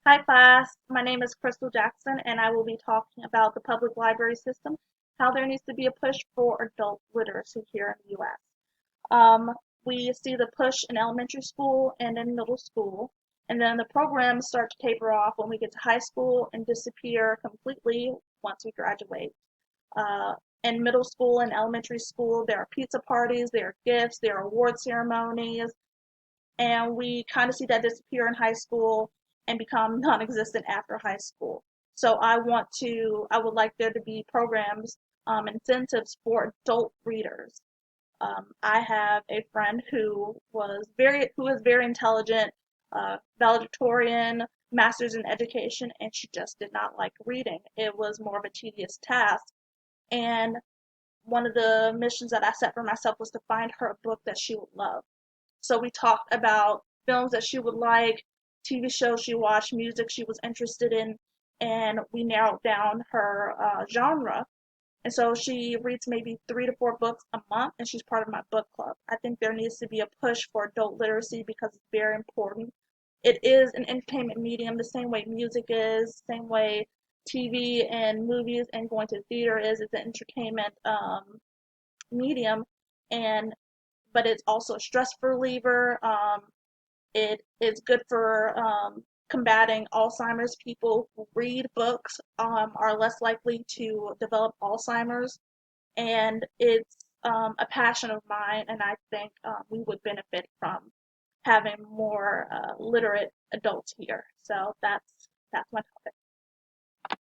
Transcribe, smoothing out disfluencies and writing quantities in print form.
Hi class, my name is Crystal Jackson and I will be talking about the public library system, how there needs to be a push for adult literacy here in the U.S. We see the push in elementary school and in middle school, and then the programs start to taper off when we get to high school and disappear completely once we graduate. Uh, in middle school and elementary school, there are pizza parties, there are gifts, there are award ceremonies, and we kind of see that disappear in high school and become non-existent after high school. So I would like there to be programs, incentives for adult readers. I have a friend who is very intelligent, valedictorian, master's in education, and she just did not like reading. It was more of a tedious task. And one of the missions that I set for myself was to find her a book that she would love. So we talked about films that she would like, TV shows she watched, music she was interested in, and we narrowed down her genre. And so she reads maybe 3 to 4 books a month, and she's part of my book club. I think there needs to be a push for adult literacy because it's very important. It is an entertainment medium the same way music is, same way TV and movies and going to the theater is. It's an entertainment medium, and but it's also a stress reliever. It is good for combating Alzheimer's. People who read books are less likely to develop Alzheimer's, and it's a passion of mine, and I think we would benefit from having more literate adults here. So that's my topic.